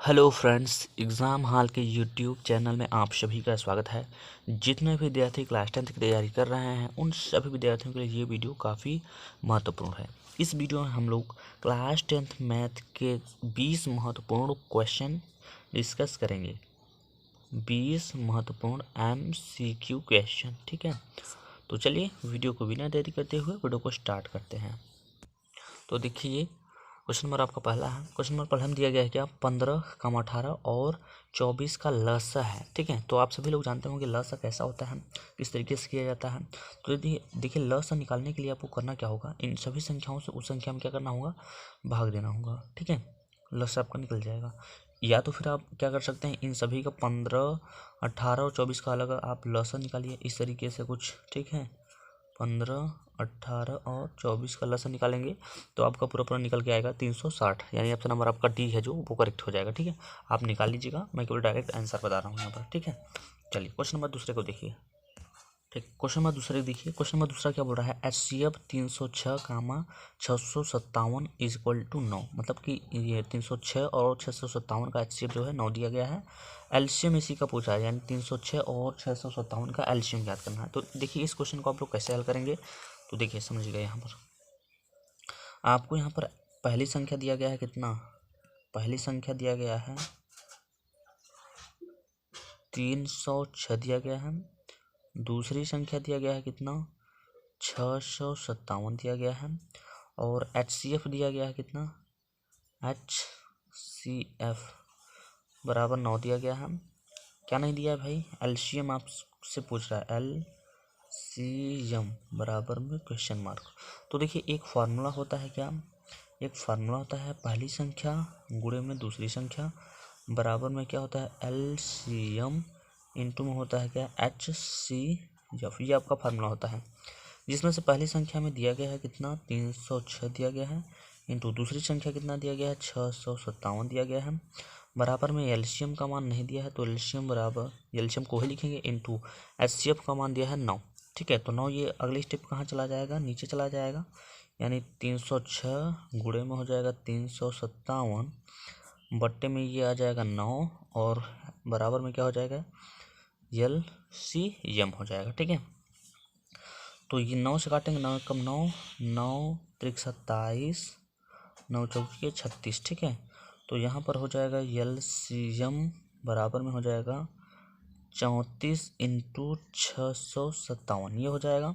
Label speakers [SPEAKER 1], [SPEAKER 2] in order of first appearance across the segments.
[SPEAKER 1] Hello friends, exam hall के YouTube channel में आप सभी का स्वागत है। जितने भी विद्यार्थी क्लास 10 की तैयारी कर रहे हैं उन सभी विद्यार्थियों के लिए ये वीडियो काफ़ी महत्वपूर्ण है। इस वीडियो में हम लोग क्लास 10 मैथ के 20 महत्वपूर्ण क्वेश्चन डिस्कस करेंगे। 20 महत्वपूर्ण MCQ क्वेश्चन, ठीक है। तो चलिए वीडियो को बिना देरी करते हुए वीडियो को स्टार्ट करते हैं। तो देखिए, क्वेश्चन नंबर आपका पहला है। क्वेश्चन नंबर पहला में दिया गया है क्या, 15, 18 और 24 का लसा है, ठीक है। तो आप सभी लोग जानते होंगे लसा कैसा होता है, किस तरीके से किया जाता है। तो यदि देखिए लसा निकालने के लिए आपको करना क्या होगा, इन सभी संख्याओं से उस संख्या में क्या करना होगा, भाग देना होगा, ठीक है। लसा आपका निकल जाएगा। या तो फिर आप क्या कर सकते हैं, इन सभी का 15, 18 और 24 का अलग आप लसा निकालिए इस तरीके से कुछ, ठीक है। 15, 18 और 24 का लसा निकालेंगे तो आपका पूरा पूरा निकल के आएगा 360, यानी ऑप्शन नंबर आपका डी है जो वो करेक्ट हो जाएगा, ठीक है। आप निकाल लीजिएगा, मैं केवल डायरेक्ट आंसर बता रहा हूँ यहाँ पर, ठीक है। चलिए क्वेश्चन नंबर दूसरे को देखिए, ठीक। क्वेश्चन नंबर दूसरे देखिए, क्वेश्चन नंबर दूसरा क्या बोल रहा है, HCF 306, 657 इज इक्वल टू 9। मतलब कि ये 306 और 657 का HCF जो है 9 दिया गया है। एलसीएम इसी का पूछा है, यानी 306 और 657 का एलसीएम याद करना है। तो देखिए इस क्वेश्चन को आप लोग कैसे हल करेंगे, तो देखिए समझिएगा। यहाँ पर आपको यहाँ पर पहली संख्या दिया गया है कितना, पहली संख्या दिया गया है 306 दिया गया है। दूसरी संख्या दिया गया है कितना, 657 दिया गया है। और HCF दिया गया है कितना, HCF बराबर 9 दिया गया है। क्या नहीं दिया है भाई, एलसीएम आपसे पूछ रहा है, एलसीएम बराबर में क्वेश्चन मार्क। तो देखिए एक फार्मूला होता है क्या, एक फार्मूला होता है पहली संख्या गुणे में दूसरी संख्या बराबर में क्या होता है, एलसीएम इंटू में होता है क्या, HCF। ये आपका फार्मूला होता है, जिसमें से पहली संख्या में दिया गया है कितना, 306 दिया गया है, इंटू दूसरी संख्या कितना दिया गया है, 657 दिया गया है, बराबर में एलसीएम का मान नहीं दिया है तो एलसीएम बराबर, एलसीएम को ही लिखेंगे, इंटू HCF का मान दिया है 9, ठीक है। तो 9 ये अगले स्टेप कहाँ चला जाएगा, नीचे चला जाएगा, यानी 306 गुणे में हो जाएगा 357 बट्टे में ये आ जाएगा 9 और बराबर में क्या हो जाएगा, LCM हो जाएगा, ठीक है। तो ये 9 से काटेंगे, 9 कम 9, 9 त्रिक 27, 9 चौके 36, ठीक है। तो यहाँ पर हो जाएगा LCM बराबर में हो जाएगा 34 इंटू 657, ये हो जाएगा।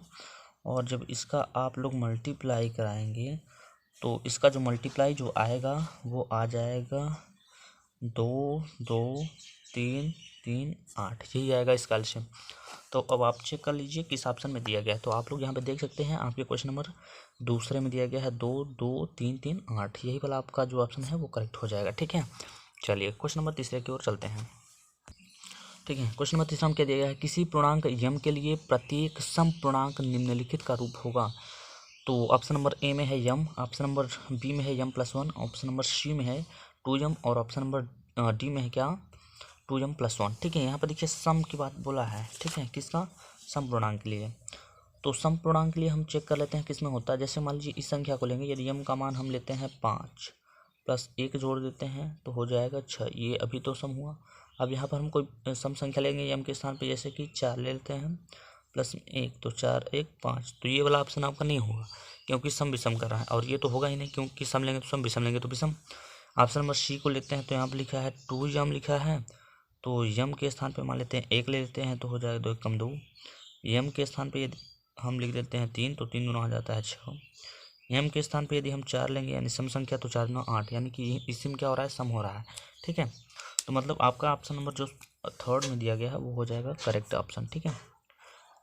[SPEAKER 1] और जब इसका आप लोग मल्टीप्लाई कराएंगे तो इसका जो मल्टीप्लाई जो आएगा वो आ जाएगा 2, 2, 3, 3, 8, यही आएगा इसका एलसीएम। तो अब आप चेक कर लीजिए किस ऑप्शन में दिया गया है। तो आप लोग यहाँ पे देख सकते हैं आपके क्वेश्चन नंबर दूसरे में दिया गया है 2, 2, 3, 3, 8, यही वाला आपका जो ऑप्शन है वो करेक्ट हो जाएगा, ठीक है। चलिए क्वेश्चन नंबर तीसरे की ओर चलते हैं, ठीक है। क्वेश्चन नंबर तीसरा में क्या दिया गया है, किसी पूर्णांक यम के लिए प्रत्येक सम पूर्णांक निम्नलिखित का रूप होगा। तो ऑप्शन नंबर ए में है यम, ऑप्शन नंबर बी में है m+1, ऑप्शन नंबर सी में है 2m और ऑप्शन नंबर डी में है क्या, 2m+1, ठीक है। यहाँ पर देखिए सम की बात बोला है, ठीक है, किसका, सम पूर्णांक के लिए। तो सम पूर्णांक के लिए हम चेक कर लेते हैं किस में होता है। जैसे मान लीजिए इस संख्या को लेंगे, यदि m का मान हम लेते हैं 5 प्लस 1 जोड़ देते हैं तो हो जाएगा 6, ये अभी तो सम हुआ। अब यहाँ पर हम कोई सम संख्या लेंगे m के स्थान पे, जैसे कि 4 ले लेते हैं प्लस 1, तो 4, 1, 5, तो ये वाला ऑप्शन आपका नहीं होगा क्योंकि सम विषम कर रहा है, और ये तो होगा ही नहीं क्योंकि सम लेंगे तो सम, विषम लेंगे तो विषम। ऑप्शन नंबर सी को लेते हैं तो यहाँ पर लिखा है 2m लिखा है, तो यम के स्थान पे मान लेते हैं 1 ले लेते हैं तो हो जाएगा 2 1 कम 2। यम के स्थान पे यदि हम लिख देते हैं 3 तो 3 गुना हो जाता है 6। यम के स्थान पे यदि हम 4 लेंगे यानी सम संख्या तो 4 9 8, यानी कि इसी में क्या हो रहा है, सम हो रहा है, ठीक है। तो मतलब आपका ऑप्शन नंबर जो थर्ड में दिया गया है वो हो जाएगा करेक्ट ऑप्शन, ठीक है।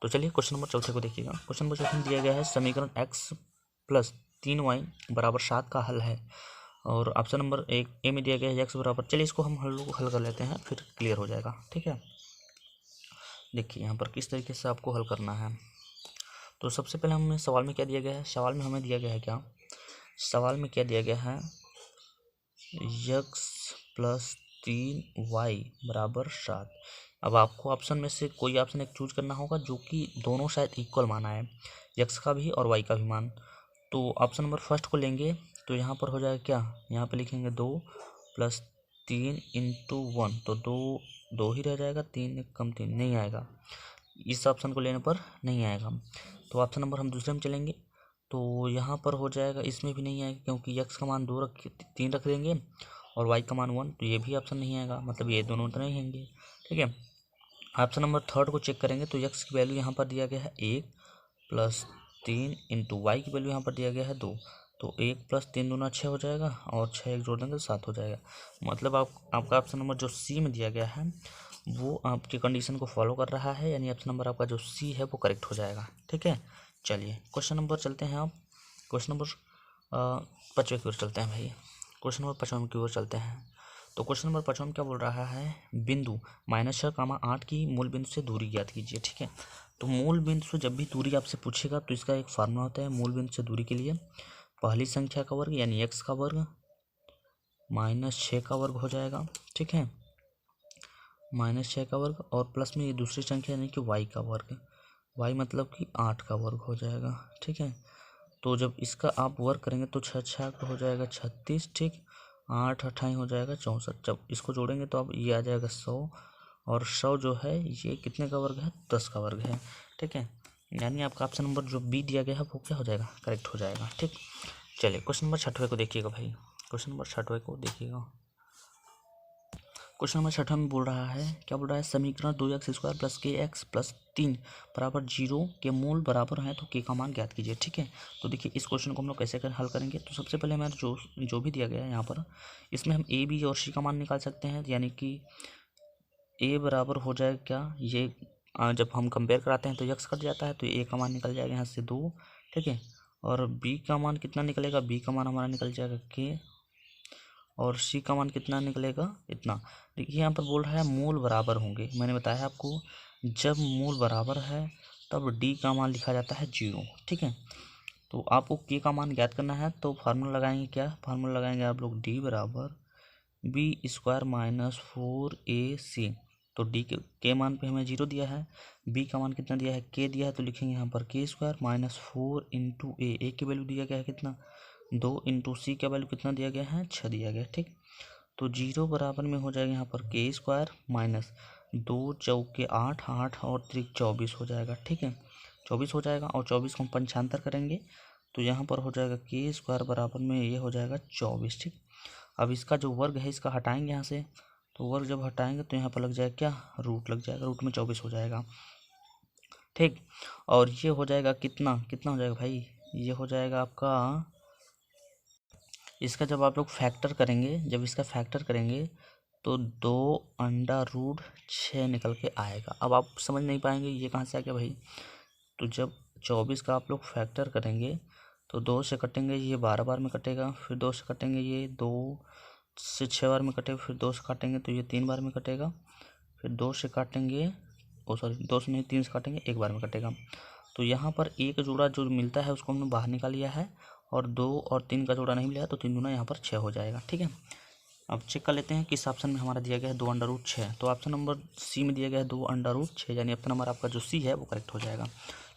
[SPEAKER 1] तो चलिए क्वेश्चन नंबर चौथे को देखिएगा। क्वेश्चन नंबर चौथे में दिया गया है समीकरण x+3y बराबर 7 का हल है, और ऑप्शन नंबर ए में दिया गया है x बराबर, चलिए इसको हम हल कर लेते हैं फिर क्लियर हो जाएगा, ठीक है। देखिए यहाँ पर किस तरीके से आपको हल करना है। तो सबसे पहले हमें सवाल में क्या दिया गया है, सवाल में हमें दिया गया है क्या, सवाल में क्या दिया गया है, x+3y बराबर 7। अब आपको ऑप्शन में से कोई ऑप्शन एक चूज करना होगा जो कि दोनों शायद इक्वल माना है, x का भी और y का भी मान। तो ऑप्शन नंबर फर्स्ट को लेंगे तो यहाँ पर हो जाएगा क्या, यहाँ पे लिखेंगे 2 प्लस 3 इंटू 1 तो 2 ही रह जाएगा, 3 एक कम 3 नहीं आएगा, इस ऑप्शन को लेने पर नहीं आएगा। तो ऑप्शन नंबर हम दूसरे में चलेंगे, तो यहाँ पर हो जाएगा, इसमें भी नहीं आएगा क्योंकि x का मान 3 रख देंगे और y का मान 1, तो ये भी ऑप्शन नहीं आएगा, मतलब ये दोनों तो नहीं होंगे। ठीक है, ऑप्शन नंबर थर्ड को चेक करेंगे तो x की वैल्यू यहाँ पर दिया गया है 1 प्लस 3 इंटू वाई की वैल्यू यहाँ पर दिया गया है 2, तो 1 प्लस 3 दूना 6 हो जाएगा और 6 एक जोड़ देंगे तो 7 हो जाएगा। मतलब आपका ऑप्शन नंबर जो सी में दिया गया है वो आपकी कंडीशन को फॉलो कर रहा है, यानी ऑप्शन नंबर आपका जो सी है वो करेक्ट हो जाएगा। ठीक है, चलिए क्वेश्चन नंबर चलते हैं। आप क्वेश्चन नंबर 5वें की ओर चलते हैं भाई, क्वेश्चन नंबर 5 की ओर चलते हैं। तो क्वेश्चन नंबर 5 क्या बोल रहा है, बिंदु -6, 8 की मूल बिंदु से दूरी ज्ञात कीजिए। ठीक है, तो मूल बिंदु से जब भी दूरी आपसे पूछेगा तो इसका एक फार्मूला होता है मूल बिंदु से दूरी के लिए, पहली संख्या का वर्ग यानी x का वर्ग -6 का वर्ग हो जाएगा। ठीक है, -6 का वर्ग और प्लस में ये दूसरी संख्या यानी कि y का वर्ग, y मतलब कि 8 का वर्ग हो जाएगा। ठीक है, तो जब इसका आप वर्ग करेंगे तो 6 का हो जाएगा 36, ठीक, 8 अट्ठाई हो जाएगा 64, जब इसको जोड़ेंगे तो अब ये आ जाएगा 100, और 100 जो है ये कितने का वर्ग है, 10 का वर्ग है। ठीक है, यानी आपका ऑप्शन नंबर जो बी दिया गया है वो क्या हो जाएगा, करेक्ट हो जाएगा। ठीक, चलिए क्वेश्चन नंबर 6वें को देखिएगा भाई, क्वेश्चन नंबर 6वें को देखिएगा। क्वेश्चन नंबर 6 में बोल रहा है, क्या बोल रहा है, समीकरण 2x² प्लस kx प्लस 3 बराबर 0 के मूल बराबर हैं तो k का मान ज्ञात कीजिए। ठीक है, तो देखिए इस क्वेश्चन को हम लोग कैसे हल करेंगे। तो सबसे पहले हमारा जो भी दिया गया है यहाँ पर, इसमें हम a b और c का मान निकाल सकते हैं, यानी कि a बराबर हो जाएगा क्या, ये जब हम कंपेयर कराते हैं तो x कट जाता है तो a का मान निकल जाएगा यहाँ से 2। ठीक है, और b का मान कितना निकलेगा, b का मान हमारा निकल जाएगा k, और c का मान कितना निकलेगा, इतना। देखिए यहाँ पर बोल रहा है मूल बराबर होंगे, मैंने बताया आपको जब मूल बराबर है तब d का मान लिखा जाता है 0। ठीक है, तो आपको k का मान ज्ञात करना है तो फार्मूला लगाएंगे, क्या फार्मूला लगाएंगे आप लोग, d बराबर b² माइनस 4ac। तो d के मान पे हमें 0 दिया है, b का मान कितना दिया है, k दिया है, तो लिखेंगे यहाँ पर k² माइनस 4 इंटू a की वैल्यू दिया गया है कितना 2 इंटू सी का वैल्यू कितना दिया गया है 6 दिया गया। ठीक, तो 0 बराबर में हो जाएगा यहाँ पर k² माइनस 2 चौके 8, 8 और 3 24 हो जाएगा। ठीक है, 24 हो जाएगा और 24 को हम पंचांतर करेंगे तो यहाँ पर हो जाएगा k² बराबर में ये हो जाएगा 24। ठीक, अब इसका जो वर्ग है इसका हटाएंगे यहाँ से, तो वर्ग जब हटाएंगे तो यहाँ पर लग जाएगा क्या, रूट लग जाएगा, रूट में 24 हो जाएगा। ठीक, और ये हो जाएगा कितना कितना हो जाएगा भाई, ये हो जाएगा आपका, इसका जब आप लोग फैक्टर करेंगे, जब इसका फैक्टर करेंगे तो 2√6 निकल के आएगा। अब आप समझ नहीं पाएंगे ये कहाँ से आ गया भाई, तो जब 24 का आप लोग फैक्टर करेंगे तो 2 से कटेंगे ये 12 बार में कटेगा, फिर 2 से कटेंगे ये 2 से 6 बार में कटेगा, फिर 2 से काटेंगे तो ये 3 बार में कटेगा, फिर 2 से काटेंगे, ओ सॉरी 2 से नहीं 3 से काटेंगे 1 बार में कटेगा। तो यहाँ पर एक जोड़ा जो मिलता है उसको हमने बाहर निकाल लिया है, और 2 और 3 का जोड़ा नहीं मिला तो 3 दूना यहाँ पर 6 हो जाएगा। ठीक है, अब चेक कर लेते हैं किस ऑप्शन में हमारा दिया गया है 2√6, तो ऑप्शन नंबर सी में दिया गया है 2√6, यानी ऑप्शन नंबर आपका जो सी है वो करेक्ट हो जाएगा।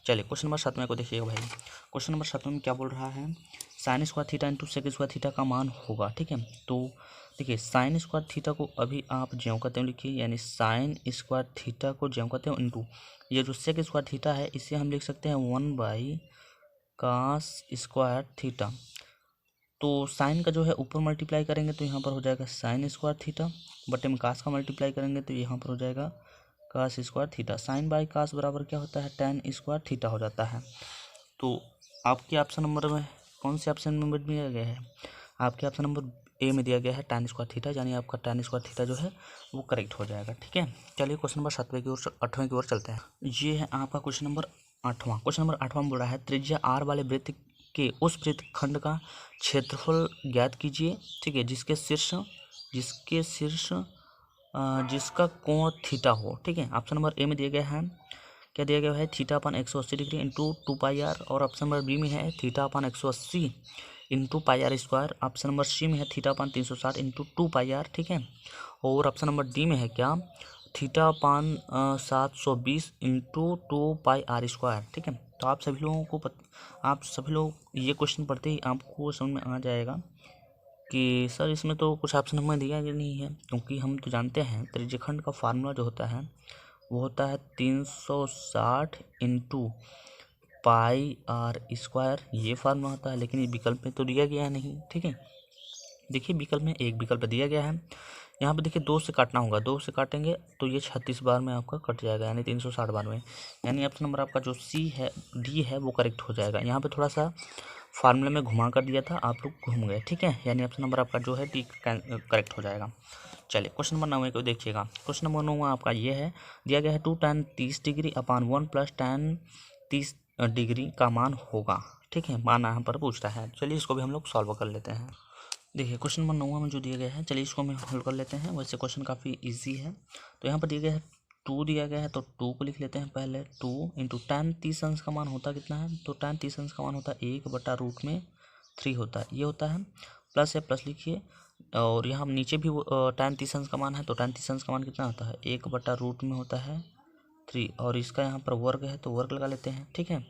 [SPEAKER 1] चलिए क्वेश्चन नंबर 7 को देखिएगा भाई, क्वेश्चन नंबर 7 में क्या बोल रहा है, sin² theta into sec² theta का मान होगा। ठीक है, तो देखिए sin² थीटा को अभी आप ज्यों का त्यों लिखिए, यानी sin² थीटा को ज्यों का त्यों इंटू ये जो sec² थीटा है इसे हम लिख सकते हैं 1/cos² थीटा। तो साइन का जो है ऊपर मल्टीप्लाई करेंगे तो यहाँ पर हो जाएगा sin² थीटा, बटे में कास का मल्टीप्लाई करेंगे तो यहाँ पर हो जाएगा cos² थीटा। साइन बाई कास बराबर क्या होता है, tan² थीटा हो जाता है। तो आपके ऑप्शन नंबर में कौन से ऑप्शन नंबर दिया गया है, आपके ऑप्शन नंबर ए में दिया गया है tan² थीटा, यानी आपका tan² थीटा जो है वो करेक्ट हो जाएगा। ठीक है, चलिए क्वेश्चन नंबर 7वें की ओर 8वें की ओर चलते हैं। ये है आपका क्वेश्चन नंबर 8वां। क्वेश्चन नंबर 8वां बोल रहा है, त्रिज्या r वाले वृत्त के उस वृत्तखंड का क्षेत्रफल ज्ञात कीजिए। ठीक है, जिसका कोण थीटा हो। ठीक है, ऑप्शन नंबर ए में दिया गया है, क्या दिया गया है, θ/180 डिग्री इंटू 2πr, और ऑप्शन नंबर बी में है θ/180 into πr²। Option number C में है θ/360 इंटू 2πr। ठीक है, और ऑप्शन नंबर डी में है क्या, θ/720 इंटू 2πr²। ठीक है, तो आप सभी लोग ये क्वेश्चन पढ़ते ही आपको समझ में आ जाएगा कि सर इसमें तो कुछ ऑप्शन हमें दिया ही नहीं है, क्योंकि हम तो जानते हैं त्रिज्यखंड का फार्मूला जो होता है वो होता है 360 इंटू पाई आर स्क्वायर, ये फार्मूला होता है। लेकिन ये विकल्प में तो दिया गया नहीं, ठीक है। देखिए विकल्प में एक विकल्प दिया गया है, यहाँ पे देखिए 2 से काटना होगा, 2 से काटेंगे तो ये 36 बार में आपका कट जाएगा, यानी 360 बार में, यानी ऑप्शन नंबर आपका जो सी है, डी है, वो करेक्ट हो जाएगा। यहाँ पे थोड़ा सा फार्मूले में घुमा कर दिया था, आप लोग घूम गए, ठीक है, यानी ऑप्शन नंबर आपका जो है डी करेक्ट हो जाएगा। चलिए क्वेश्चन नंबर 9 को देखिएगा। क्वेश्चन नंबर 9 आपका ये है, दिया गया है 2 tan 30 डिग्री अपान 1 प्लस tan 30 डिग्री का मान होगा, ठीक है, मान यहाँ पर पूछ रहा है। चलिए इसको भी हम लोग सॉल्व कर लेते हैं। देखिए क्वेश्चन नंबर 9 में जो दिया गया है, चलिए इसको हम हल कर लेते हैं। वैसे क्वेश्चन काफ़ी इजी है। तो यहाँ पर दिया गया है 2 दिया गया है, तो 2 को लिख लेते हैं पहले। 2 इंटू tan 30 अंश का मान होता कितना है, तो tan 30 अंश का मान होता है 1/√3 होता है, ये होता है। प्लस है, प्लस लिखिए, और यहाँ नीचे भी tan 30 अंश का मान है, तो tan 30 अंश का मान कितना होता है, 1/√3 में होता है 3, और इसका यहाँ पर वर्ग है तो वर्ग लगा लेते हैं, ठीक है।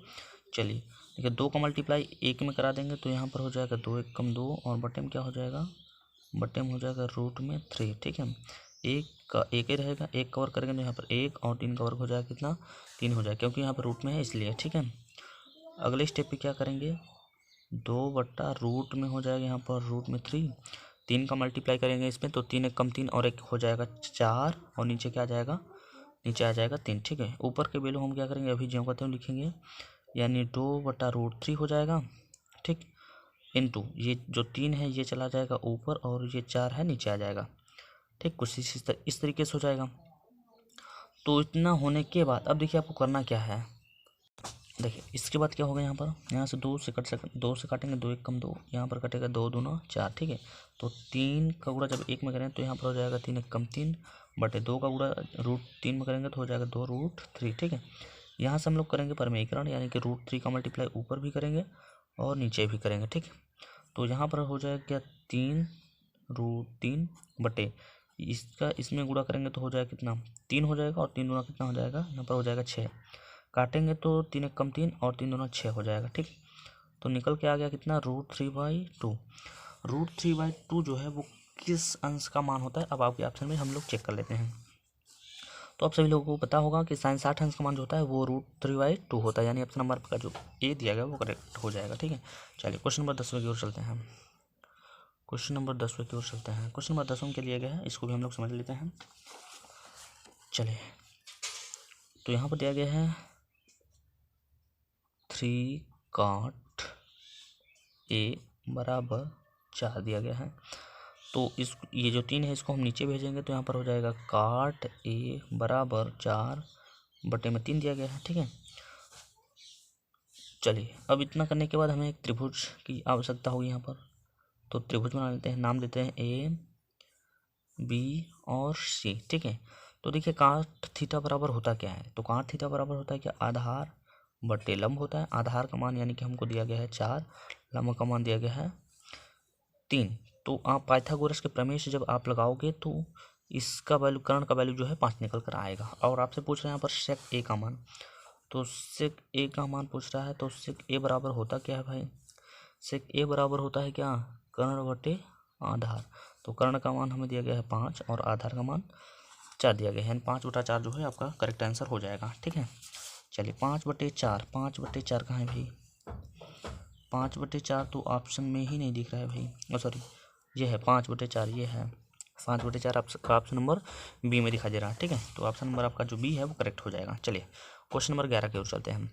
[SPEAKER 1] चलिए देखिए 2 का मल्टीप्लाई 1 में करा देंगे तो यहाँ पर हो जाएगा 2 1 कम 2, और बटे में क्या हो जाएगा, बटे में हो जाएगा √3, ठीक है। 1 का 1 ही रहेगा, 1 कवर करेंगे तो यहाँ पर 1 और 3 का वर्ग हो जाएगा कितना, 3 हो जाएगा, क्योंकि यहाँ पर रूट में है इसलिए, ठीक है। अगले स्टेप पे क्या करेंगे, 2/रूट में हो जाएगा यहाँ पर √3, 3 का मल्टीप्लाई करेंगे इसमें तो 3 1 कम 3 और 1 हो जाएगा 4, और नीचे क्या आ जाएगा, नीचे आ जाएगा 3, ठीक है। ऊपर के वैल्यू हम क्या करेंगे, अभी ज्यों कहते हैं लिखेंगे, यानी 2/√3 हो जाएगा, ठीक, इंटू ये जो 3 है ये चला जाएगा ऊपर, और ये 4 है नीचे आ जाएगा, ठीक, कुछ इस तरीके से हो जाएगा। तो इतना होने के बाद अब देखिए आपको करना क्या है। देखिए इसके बाद क्या होगा, यहाँ से 2 से काटेंगे, 2 1 कम 2, यहाँ पर कटेगा 2 दूना 4, ठीक है। तो 3 का गुणा जब 1 में करें तो यहाँ पर हो जाएगा 3 1 कम 3, बटे 2 का गुणा √3 में करेंगे तो हो जाएगा 2√3, ठीक है। यहाँ से हम लोग करेंगे परमेयीकरण, यानी कि √3 का मल्टीप्लाई ऊपर भी करेंगे और नीचे भी करेंगे, ठीक। तो यहाँ पर हो जाएगा क्या, 3√3 बटे इसका इसमें गुणा करेंगे तो हो जाएगा कितना, 3 हो जाएगा, और 3 गुणा कितना हो जाएगा, यहाँ पर हो जाएगा 6, काटेंगे तो 3 1 कम 3 और 3 दूना 6 हो जाएगा, ठीक। तो निकल के आ गया कितना, √3/2। √3/2 जो है वो किस अंश का मान होता है, अब आपके ऑप्शन में हम लोग चेक कर लेते हैं। तो आप सभी लोगों को पता होगा कि sin 60 अंश का मान जो होता है वो √3/2 होता है, यानी ऑप्शन नंबर का जो ए दिया गया वो करेक्ट हो जाएगा, ठीक है। चलिए क्वेश्चन नंबर 10 की ओर चलते हैं। क्वेश्चन नंबर 10 की ओर चलते हैं। क्वेश्चन नंबर 10 के लिए गया है, इसको भी हम लोग समझ लेते हैं। चलिए तो यहाँ पर दिया गया है 3 cot A बराबर 4 दिया गया है। तो ये जो 3 है इसको हम नीचे भेजेंगे तो यहाँ पर हो जाएगा cot A बराबर 4 बटे में 3 दिया गया है, ठीक है। चलिए अब इतना करने के बाद हमें एक त्रिभुज की आवश्यकता होगी यहाँ पर, तो त्रिभुज बना लेते हैं, नाम देते हैं A B और C, ठीक है। तो देखिए cot थीटा बराबर होता क्या है, तो cot थीटा बराबर होता है क्या, आधार बटे लंब होता है। आधार का मान यानी कि हमको दिया गया है 4, लंब का मान दिया गया है 3। तो आप पाइथागोरस के प्रमेय से जब आप लगाओगे तो इसका वैल्यू, कर्ण का वैल्यू जो है 5 निकल कर आएगा। और आपसे पूछ रहे हैं यहाँ पर सेक ए का मान, तो सेक ए का मान पूछ रहा है, तो सेक ए बराबर होता क्या है भाई, सेक ए बराबर होता है क्या, कर्ण बटे आधार। तो कर्ण का मान हमें दिया गया है 5 और आधार का मान 4 दिया गया है, यानी 5/4 जो है आपका करेक्ट आंसर हो जाएगा, ठीक है। चलिए 5/4, 5/4 कहाँ है भाई, 5/4 तो ऑप्शन में ही नहीं दिख रहा है भाई, सॉरी ये है 5/4, ये है 5/4 आपका ऑप्शन नंबर बी में दिखाई दे रहा है, ठीक है। तो ऑप्शन नंबर आपका जो बी है वो करेक्ट हो जाएगा। चलिए क्वेश्चन नंबर 11 की ओर चलते हैं हम।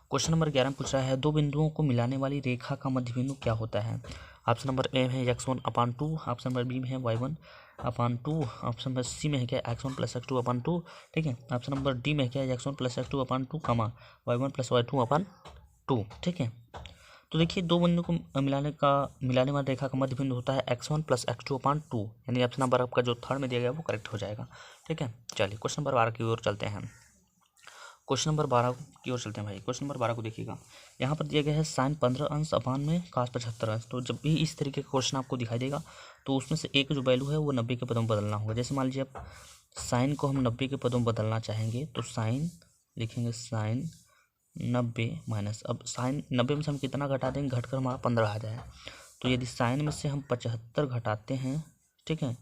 [SPEAKER 1] क्वेश्चन नंबर 11 में पूछ रहा है, 2 बिंदुओं को मिलाने वाली रेखा का मध्य बिंदु क्या होता है। ऑप्शन नंबर ए में है x1/2, ऑप्शन नंबर बी में है y1/2, ऑप्शन नंबर सी में है क्या x1 + x2/2, ठीक है। ऑप्शन नंबर डी में क्या है x1 + x2/2, y1 + y2/2, ठीक है। तो देखिए 2 बिंदु को मिलाने वाली रेखा का मध्य बिंदु होता है x1 + x2/2, यानी ऑप्शन नंबर आपका जो थर्ड में दिया गया वो करेक्ट हो जाएगा, ठीक है। चलिए क्वेश्चन नंबर 12 की ओर चलते हैं। क्वेश्चन नंबर 12 की ओर चलते हैं भाई। क्वेश्चन नंबर 12 को देखिएगा, यहाँ पर दिया गया है sin 15 अंश अपान में cos 75 अंश। तो जब भी इस तरीके का क्वेश्चन आपको दिखाई देगा तो उसमें से एक जो वैल्यू है वो 90 के पदों में बदलना होगा। जैसे मान लीजिए आप साइन को हम 90 के पदों में बदलना चाहेंगे तो साइन लिखेंगे, साइन 90 माइनस, अब साइन 90 में से हम कितना घटा देंगे, घट कर हमारा 15 आ जाए, तो यदि साइन में से हम 75 घटाते हैं, ठीक है,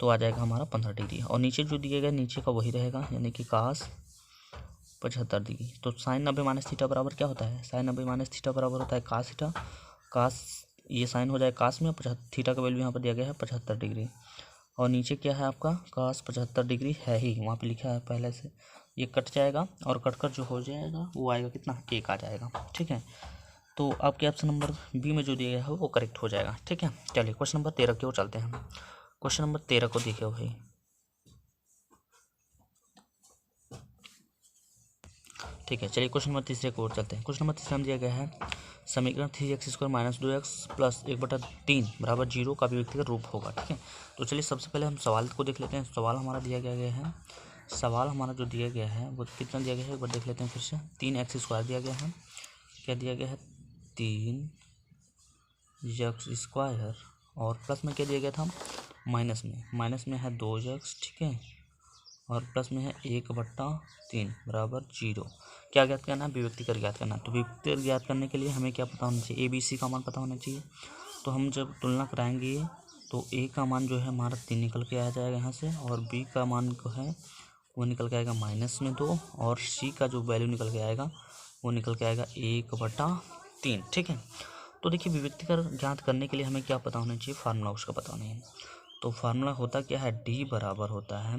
[SPEAKER 1] तो आ जाएगा हमारा 15 डिग्री। और नीचे जो दिया गया नीचे का वही रहेगा, यानी कि cos 75 डिग्री। तो साइन 90 माइनस थीटा बराबर क्या होता है, साइन 90 माइनस थीटा बराबर होता है cos थीटा। cos ये साइन हो जाए cos में, थीटा का वैल्यू यहाँ पर दिया गया है 75 डिग्री। और नीचे क्या है आपका cos 75 डिग्री है ही, वहाँ पे लिखा है पहले से। ये कट जाएगा और कट कर जो हो जाएगा वो आएगा कितना, 1 आ जाएगा, ठीक है। तो आपके ऑप्शन नंबर बी में जो दिया गया है वो करेक्ट हो जाएगा, ठीक है। चलिए क्वेश्चन नंबर 13 की ओर चलते हैं। क्वेश्चन नंबर 13 को देखिए भाई, ठीक है। चलिए क्वेश्चन नंबर तीसरे की ओर चलते हैं। क्वेश्चन नंबर तीसरा में दिया गया है समीकरण 3x² माइनस 2x प्लस 1/3 बराबर 0 का व्यक्तिगत रूप होगा, ठीक है। तो चलिए सबसे पहले हम सवाल को देख लेते हैं। सवाल हमारा दिया गया है, सवाल हमारा जो दिया गया है वो कितना दिया गया है एक बार देख लेते हैं फिर से। 3x² दिया गया है, क्या दिया गया है 3x² और प्लस में क्या दिया गया था, माइनस में है 2x, ठीक है, और प्लस में है 1/3 बराबर 0। क्या ज्ञात करना है, विभक्ति कर ज्ञात करना है। तो विभक्ति कर ज्ञात करने के लिए हमें क्या पता होना चाहिए, ABC का मान पता होना चाहिए। तो हम जब तुलना कराएंगे तो A का मान जो है हमारा 3 निकल के आ जाएगा यहाँ से, और B का मान जो है वो निकल के आएगा -2, और C का जो वैल्यू निकल के आएगा वो निकल के आएगा 1/3, ठीक है। तो देखिए विभक्ति कर ज्ञात करने के लिए हमें क्या पता होना चाहिए, फार्मूला उसका पता होना है। तो फार्मूला होता क्या है, D बराबर होता है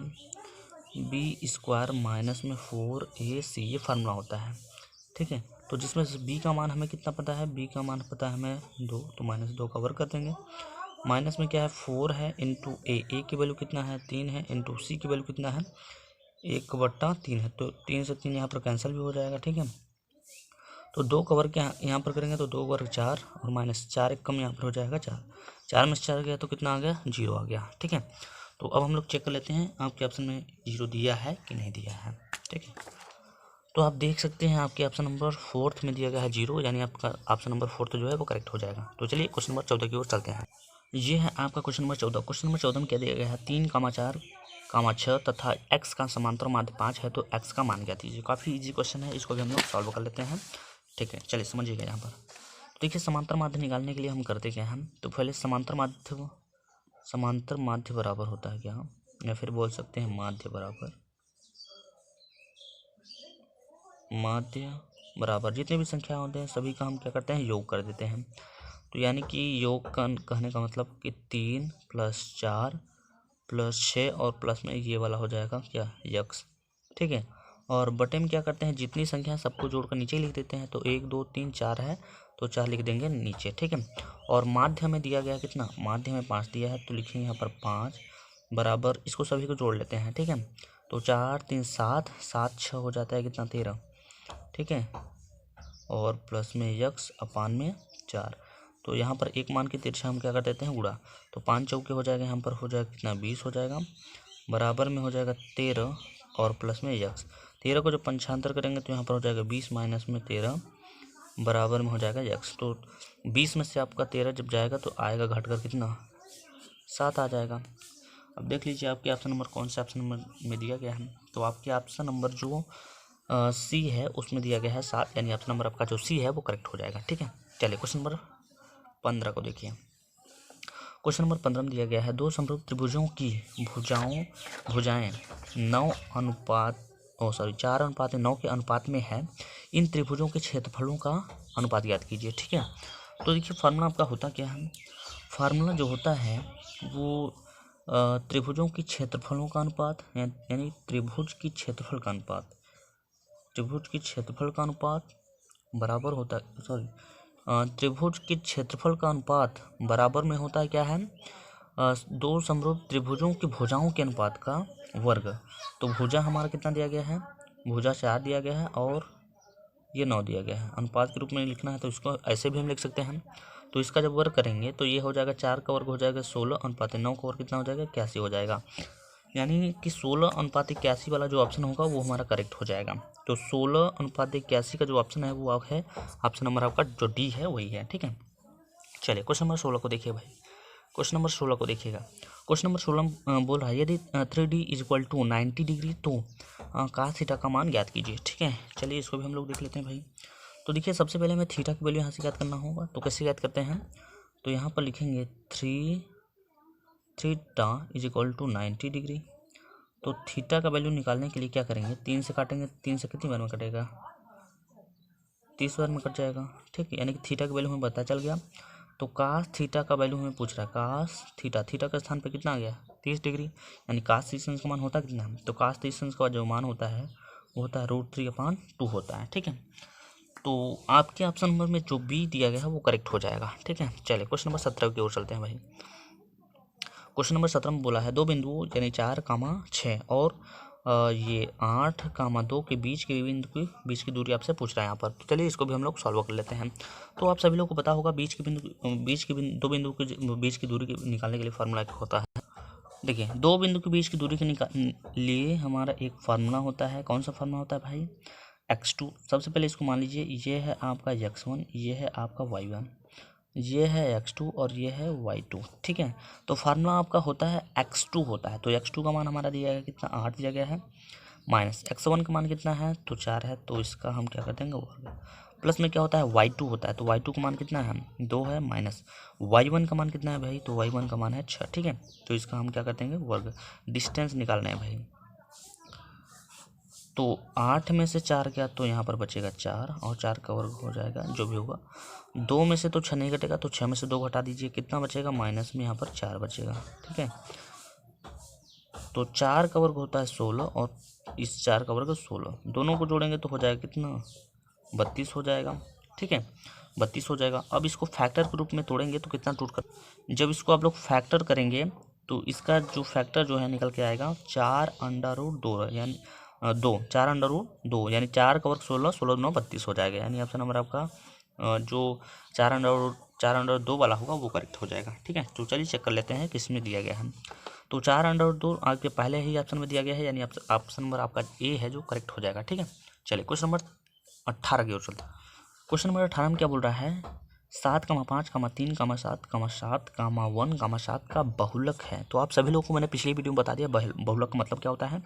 [SPEAKER 1] B² माइनस में 4AC, ये फार्मूला होता है, ठीक है। तो जिसमें से B का मान हमें कितना पता है, B का मान पता है हमें 2, तो -2 का वर्ग कर देंगे। माइनस में क्या है 4 है इंटू A की वैल्यू कितना है 3 है, इंटू C की वैल्यू कितना है 1/3 है। तो 3 से 3 यहाँ पर कैंसिल भी हो जाएगा, ठीक है। तो 2 का वर्ग यहाँ पर करेंगे तो 2 वर्ग 4, और -4 एक कम यहाँ पर हो जाएगा 4, 4 में से 4 गया तो कितना आ गया 0 आ गया, ठीक है। तो अब हम लोग चेक कर लेते हैं आपके ऑप्शन में 0 दिया है कि नहीं दिया है, ठीक है। तो आप देख सकते हैं आपके ऑप्शन नंबर 4 में दिया गया है 0, यानी आपका ऑप्शन नंबर 4 जो है वो करेक्ट हो जाएगा। तो चलिए क्वेश्चन नंबर 14 की ओर चलते हैं। ये है आपका क्वेश्चन नंबर 14। क्वेश्चन नंबर 14 में क्या दिया गया है, 3,4,6 तथा x का समांतर माध्य 5 है, तो x का मान ज्ञात कीजिए। काफ़ी इजी क्वेश्चन है, इसको भी हम लोग सॉल्व कर लेते हैं, ठीक है। चलिए समझिएगा यहाँ पर। तो देखिए समांतर माध्य निकालने के लिए हम करते क्या हैं, तो पहले समांतर माध्य बराबर होता है क्या, या फिर बोल सकते हैं माध्य बराबर जितने भी संख्या होते हैं सभी का हम क्या करते हैं, योग कर देते हैं। तो यानी कि योग का कहने का मतलब कि 3 + 4 + 6 और प्लस में ये वाला हो जाएगा क्या, x, ठीक है। और बटे में क्या करते हैं, जितनी संख्या है सबको जोड़कर नीचे लिख देते हैं। तो 1 2 3 4 है तो 4 लिख देंगे नीचे, ठीक है। और माध्य में दिया गया कितना, माध्य में 5 दिया है, तो लिखेंगे यहाँ पर 5 बराबर, इसको सभी को जोड़ लेते हैं, ठीक है। तो 4 3 7, 7 6 हो जाता है कितना 13, ठीक है। और प्लस में x अपान में 4। तो यहाँ पर एक मान की तिरछा हम क्या कर देते हैं, गुणा। तो 5 चौके हो जाएगा, यहाँ पर हो जाएगा कितना 20 हो जाएगा, बराबर में हो जाएगा 13 और प्लस में x। 13 को जब पंचांतर करेंगे तो यहाँ पर हो जाएगा 20 माइनस में 13 बराबर में हो जाएगा x। तो 20 में से आपका 13 जब जाएगा तो आएगा घटकर कितना 7 आ जाएगा। अब देख लीजिए आपके ऑप्शन नंबर कौन से ऑप्शन नंबर में दिया गया है। तो आपके ऑप्शन नंबर जो सी है उसमें दिया गया है 7, यानी ऑप्शन नंबर आपका जो सी है वो करेक्ट हो जाएगा, ठीक है। चलिए क्वेश्चन नंबर 15 को देखिए। क्वेश्चन नंबर 15 में दिया गया है, दो समरूप त्रिभुजों की भुजाएं 4:9 के अनुपात में है। इन त्रिभुजों के क्षेत्रफलों का अनुपात ज्ञात कीजिए, ठीक है। तो देखिए फार्मूला आपका होता क्या है, फार्मूला जो होता है वो त्रिभुजों की क्षेत्रफलों का अनुपात, यानी त्रिभुज की क्षेत्रफल का अनुपात बराबर होता है, त्रिभुज के क्षेत्रफल का अनुपात बराबर में होता है क्या है, दो समरूप त्रिभुजों की भुजाओं के अनुपात का वर्ग। तो भुजा हमारा कितना दिया गया है, भुजा 4 दिया गया है और ये 9 दिया गया है। अनुपात के रूप में लिखना है तो इसको ऐसे भी हम लिख सकते हैं। तो इसका जब वर्ग करेंगे तो ये हो जाएगा 4 का वर्ग हो जाएगा 16 अनुपात 9 का वर्ग कितना हो जाएगा 81 हो जाएगा। यानी कि 16 अनुपात 81 वाला जो ऑप्शन होगा वो हमारा करेक्ट हो जाएगा। तो 16 अनुपात 81 का जो ऑप्शन है वो है ऑप्शन नंबर आपका जो डी है वही है, ठीक है। चलिए क्वेश्चन नंबर 16 को देखिए भाई। क्वेश्चन नंबर 16 को देखिएगा। क्वेश्चन नंबर 16 बोल रहा है यदि 3D = 90 डिग्री तो cos थीटा का मान ज्ञात कीजिए, ठीक है। चलिए इसको भी हम लोग देख लेते हैं भाई। तो देखिए सबसे पहले हमें थीटा की वैल्यू यहाँ से ज्ञात करना होगा। तो कैसे ज्ञात करते हैं, तो यहाँ पर लिखेंगे 3 theta is equal to 90 degree. तो थीटा का वैल्यू निकालने के लिए क्या करेंगे, 3 से काटेंगे, 3 से कितनी बार में कटेगा, 30 बार में कट जाएगा। ठीक है, यानी कि थीटा का वैल्यू हमें पता चल गया। तो कास थीटा का वैल्यू हमें पूछ रहा है, कास थीटा, थीटा का स्थान पे कितना आ गया, 30 डिग्री, यानी कास 30 अंश का मान होता है कितना, तो कास 30 अंश का जो मान होता है वो होता है √3/2 होता है। ठीक है, तो आपके ऑप्शन नंबर में जो बी दिया गया है वो करेक्ट हो जाएगा। ठीक है, चलिए क्वेश्चन नंबर 17 की ओर चलते हैं भाई। क्वेश्चन नंबर 17 में बोला है 2 बिंदु यानी 4,6 और ये 8,2 के बीच के बिंदु की बीच की दूरी आपसे पूछ रहा है यहाँ पर। तो चलिए इसको भी हम लोग सॉल्व कर लेते हैं। तो आप सभी लोग को पता होगा दो बिंदु के बीच की दूरी निकालने के लिए फार्मूला क्या होता है। देखिए, दो बिंदु के बीच की दूरी के लिए हमारा एक फार्मूला होता है। कौन सा फार्मूला होता है भाई, x2। सबसे पहले इसको मान लीजिए, ये है आपका x1, ये है आपका y1, ये है x2 और ये है y2। ठीक है, तो फार्मूला आपका होता है x2 होता है। तो x2 का मान हमारा दिया गया कितना, 8 दिया गया है, माइनस x1 का मान कितना है, तो 4 है, तो इसका हम क्या कर देंगे वर्ग, प्लस में क्या होता है y2 होता है, तो y2 का मान कितना है, 2 है, माइनस y1 का मान कितना है भाई, तो y1 का मान है 6। ठीक है, तो इसका हम क्या कर देंगे वर्ग, डिस्टेंस निकालना है भाई। तो 8 में से 4 गया तो यहाँ पर बचेगा 4 और 4 का वर्ग हो जाएगा जो भी होगा। 2 में से तो 6 नहीं घटेगा, तो 6 में से 2 घटा दीजिए, कितना बचेगा, माइनस में यहाँ पर 4 बचेगा। ठीक है, तो 4 का वर्ग होता है 16 और इस 4 का वर्ग 16, दोनों को जोड़ेंगे तो हो जाएगा कितना, 32 हो जाएगा। ठीक है, 32 हो जाएगा। अब इसको फैक्टर के रूप में तोड़ेंगे तो कितना टूट कर, जब इसको आप लोग फैक्टर करेंगे तो इसका जो फैक्टर जो है निकल के आएगा 4√2, यानी 4√2, यानी 4 का वर्ग 16, 16 9 32 हो जाएगा। यानी ऑप्शन नंबर आपका जो 4√2 वाला होगा वो करेक्ट हो जाएगा। ठीक है, तो चलिए चेक कर लेते हैं किस में दिया गया है। तो 4√2 आपके पहले ही ऑप्शन में दिया गया है, यानी ऑप्शन नंबर आपका ए है जो करेक्ट हो जाएगा। ठीक है, चलिए क्वेश्चन नंबर 18 की ओर चलते हैं। क्वेश्चन नंबर 18 में क्या बोल रहा है, 7,5, 3, 7, 7, 1, 7 का बहुलक है। तो आप सभी लोगों को मैंने पिछली वीडियो में बता दिया बहुलक का मतलब क्या होता है।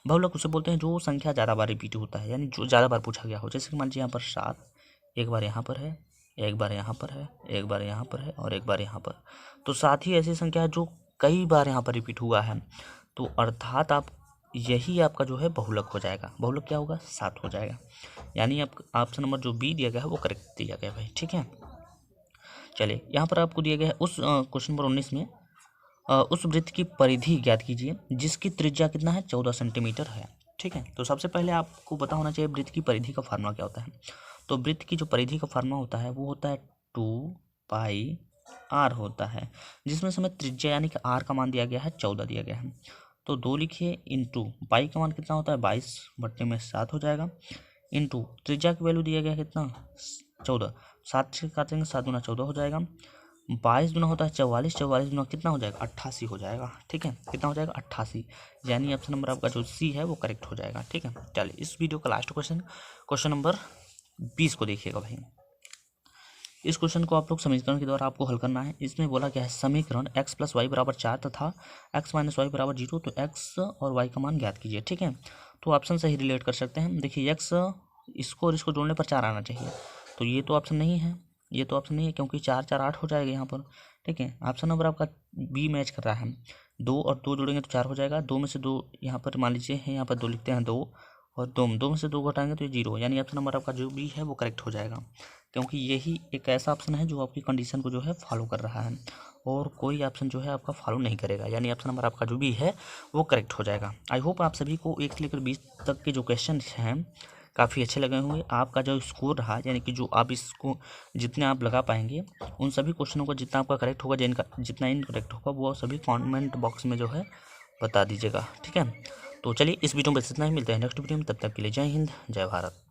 [SPEAKER 1] बहुलक उसे बोलते हैं जो संख्या ज़्यादा बार रिपीट होता है, यानी जो ज़्यादा बार पूछा गया हो। जैसे कि मान लीजिए यहाँ पर 7 एक बार यहाँ पर है, एक बार यहाँ पर है, एक बार यहाँ पर है और एक बार यहाँ पर, तो 7 ही ऐसी संख्या है जो कई बार यहाँ पर रिपीट हुआ है। तो अर्थात आप यही आपका जो है बहुलक हो जाएगा। बहुलक क्या होगा, 7 हो जाएगा। यानी आप ऑप्शन नंबर जो बी दिया गया है वो करेक्ट दिया गया भाई। ठीक है, चलिए यहाँ पर आपको दिया गया है उस क्वेश्चन नंबर 19 में उस वृत्त की परिधि ज्ञात कीजिए जिसकी त्रिज्या कितना है, 14 सेंटीमीटर है। ठीक है, तो सबसे पहले आपको पता होना चाहिए वृत्त की परिधि का फार्मूला क्या होता है। तो वृत्त की जो परिधि का फार्मूला होता है वो होता है 2πr होता है, जिसमें से हमें त्रिज्या यानी कि r का मान दिया गया है 14 दिया गया है। तो 2 लिखिए, इंटू पाई का मान कितना होता है 22/7 हो जाएगा, इंटू त्रिज्या की वैल्यू दिया गया है कितना 14, 7 से काटेंगे 7 दूना 14 हो जाएगा, 22 दूना होता है 44, 44 दूना कितना हो जाएगा 88 हो जाएगा। ठीक है, कितना हो जाएगा 88, यानी ऑप्शन नंबर आपका जो सी है वो करेक्ट हो जाएगा। ठीक है, चलिए इस वीडियो का लास्ट क्वेश्चन नंबर 20 को देखिएगा भाई। इस क्वेश्चन को आप लोग समीकरण के द्वारा आपको हल करना है। इसमें बोला गया है समीकरण x + y = 4 तथा x - y = 0, तो x और y का मान ज्ञात कीजिए। ठीक है, तो ऑप्शन से ही रिलेट कर सकते हैं। देखिए x इसको और इसको जोड़ने पर 4 आना चाहिए, तो ये तो ऑप्शन नहीं है, ये तो ऑप्शन नहीं है, क्योंकि 4 4 8 हो जाएगा यहाँ पर। ठीक है, ऑप्शन नंबर आपका बी मैच कर रहा है। 2 और 2 जोड़ेंगे तो 4 हो जाएगा, 2 में से 2 यहाँ पर मान लीजिए है, यहाँ पर 2 लिखते हैं 2 और 2 में से 2 घटाएंगे तो ये 0, यानी ऑप्शन नंबर आपका जो बी है वो करेक्ट हो जाएगा, क्योंकि यही एक ऐसा ऑप्शन है जो आपकी कंडीशन को जो है फॉलो कर रहा है और कोई ऑप्शन जो है आपका फॉलो नहीं करेगा, यानी ऑप्शन नंबर आपका जो भी है वो करेक्ट हो जाएगा। आई होप आप सभी को 1 से लेकर 20 तक के जो क्वेश्चन हैं काफ़ी अच्छे लगे होंगे। आपका जो स्कोर रहा, यानी कि जो आप इसको जितने आप लगा पाएंगे उन सभी क्वेश्चनों को जितना आपका करेक्ट होगा, जितना इनकरेक्ट होगा वो सभी कमेंट बॉक्स में जो है बता दीजिएगा। ठीक है, तो चलिए इस वीडियो में बस इतना ही, मिलते हैं नेक्स्ट वीडियो में, तब तक के लिए जय हिंद, जय भारत।